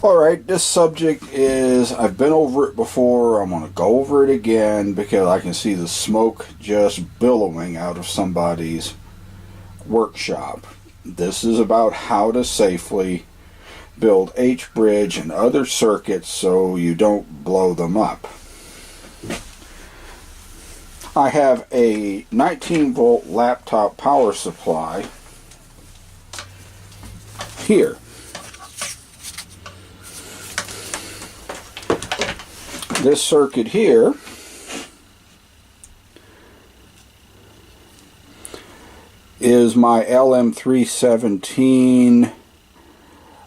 Alright, this subject is, I've been over it before, I'm going to go over it again because I can see the smoke just billowing out of somebody's workshop. This is about how to safely build H-bridge and other circuits so you don't blow them up. I have a 19 volt laptop power supply here. This circuit here is my LM317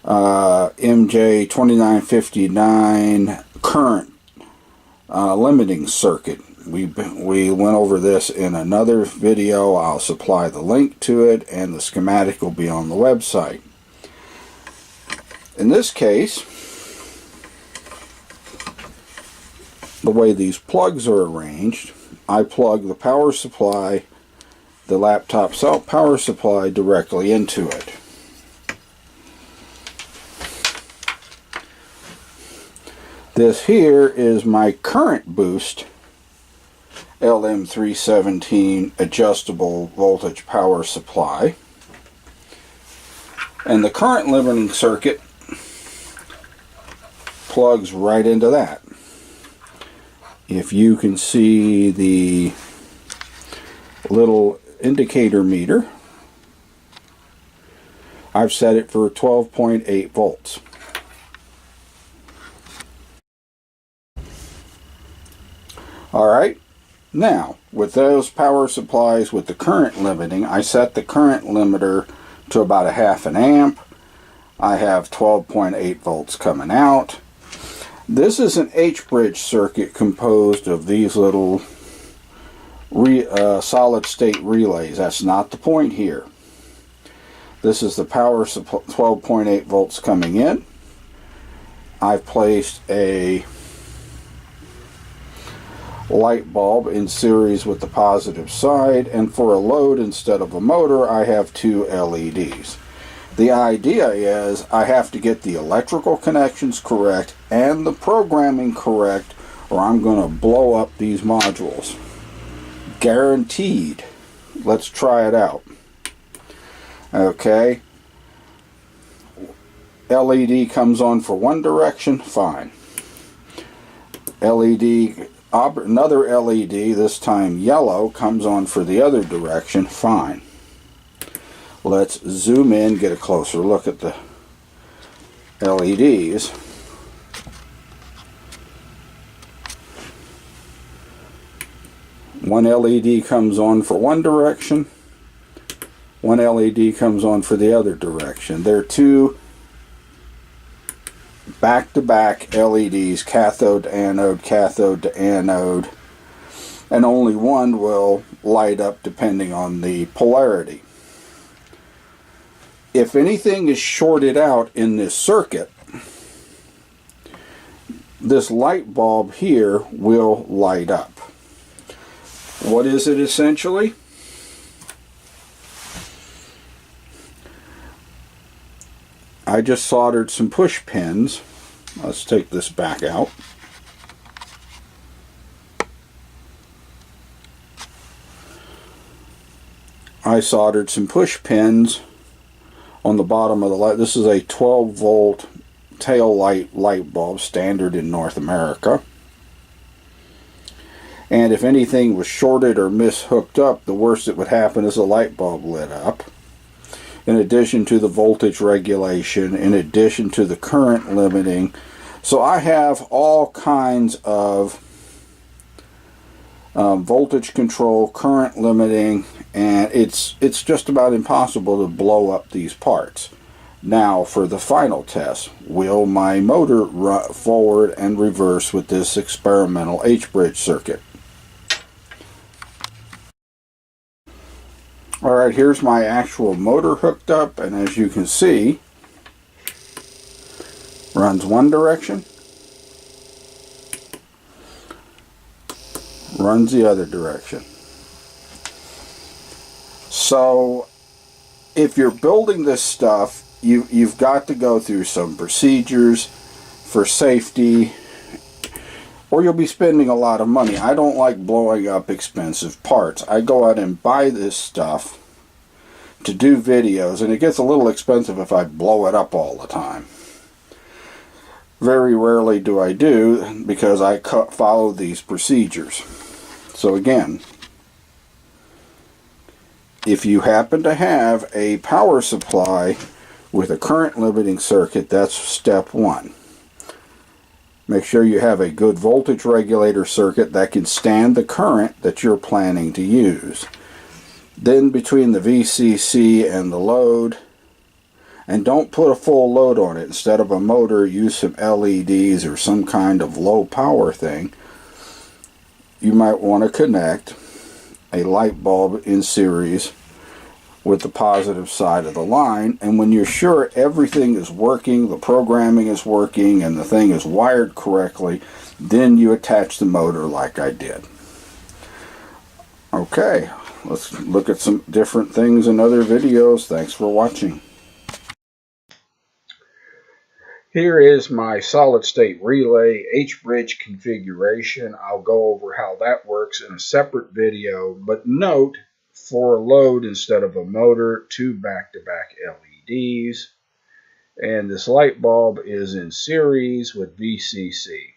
MJ2959 current limiting circuit. We went over this in another video. I'll supply the link to it, and the schematic will be on the website. In this case, the way these plugs are arranged, I plug the power supply, the laptop power supply, directly into it. This here is my current boost LM317 adjustable voltage power supply, and the current limiting circuit plugs right into that. If you can see the little indicator meter, I've set it for 12.8 volts. Alright, now with those power supplies with the current limiting, I set the current limiter to about a half an amp. I have 12.8 volts coming out. This is an H-bridge circuit composed of these little solid state relays. That's not the point here. This is the power supply, 12.8 volts coming in. I've placed a light bulb in series with the positive side, and for a load instead of a motor I have two LEDs. The idea is I have to get the electrical connections correct and the programming correct, or I'm going to blow up these modules. Guaranteed. Let's try it out. Okay. LED comes on for one direction, fine. Another LED, this time yellow, comes on for the other direction, fine. Let's zoom in, get a closer look at the LEDs. One LED comes on for one direction, one LED comes on for the other direction. They're two back-to-back LEDs, cathode to anode, and only one will light up depending on the polarity. If anything is shorted out in this circuit, this light bulb here will light up. What is it essentially? I just soldered some push pins. Let's take this back out. I soldered some push pins on the bottom of the light. This is a 12 volt tail light bulb, standard in North America. And if anything was shorted or mishooked up, the worst that would happen is the light bulb lit up. In addition to the voltage regulation, in addition to the current limiting. So I have all kinds of voltage control, current limiting, and it's just about impossible to blow up these parts. Now for the final test, will my motor run forward and reverse with this experimental H-bridge circuit? Alright, here's my actual motor hooked up, and as you can see, runs one direction, runs the other direction. So if you're building this stuff, you've got to go through some procedures. for safety, or you'll be spending a lot of money. I don't like blowing up expensive parts. I go out and buy this stuff to do videos, and it gets a little expensive if I blow it up all the time. Very rarely do I do, because I follow these procedures. So again, if you happen to have a power supply with a current limiting circuit, that's step one. Make sure you have a good voltage regulator circuit that can stand the current that you're planning to use. Then between the VCC and the load, and don't put a full load on it. Instead of a motor, use some LEDs or some kind of low power thing. You might want to connect a light bulb in series with the positive side of the line, and when you're sure everything is working, the programming is working, and the thing is wired correctly, then you attach the motor like I did. Okay, let's look at some different things in other videos. Thanks for watching. Here is my solid-state relay H-bridge configuration. I'll go over how that works in a separate video, but note, for a load instead of a motor, 2 back-to-back LEDs, and this light bulb is in series with VCC.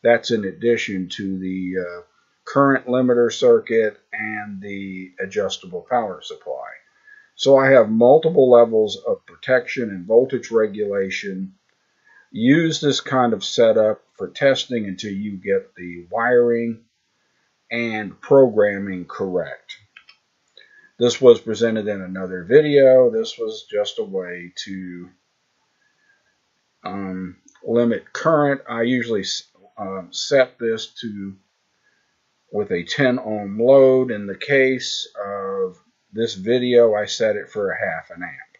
That's in addition to the current limiter circuit and the adjustable power supply. So I have multiple levels of protection and voltage regulation. Use this kind of setup for testing until you get the wiring and programming correct. This was presented in another video. This was just a way to limit current. I usually set this to with a 10 ohm load. In the case of this video, I set it for a 1/2 amp.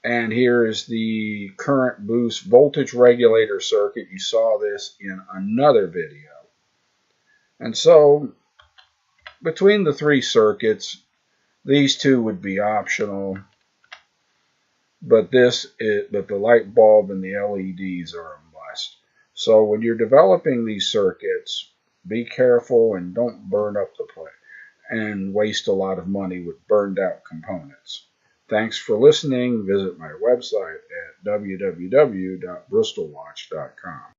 And here is the current boost voltage regulator circuit. You saw this in another video. And so, between the 3 circuits, these 2 would be optional, but the light bulb and the LEDs are a must. So when you're developing these circuits, be careful and don't burn up the place and waste a lot of money with burned out components. Thanks for listening. Visit my website at www.bristolwatch.com.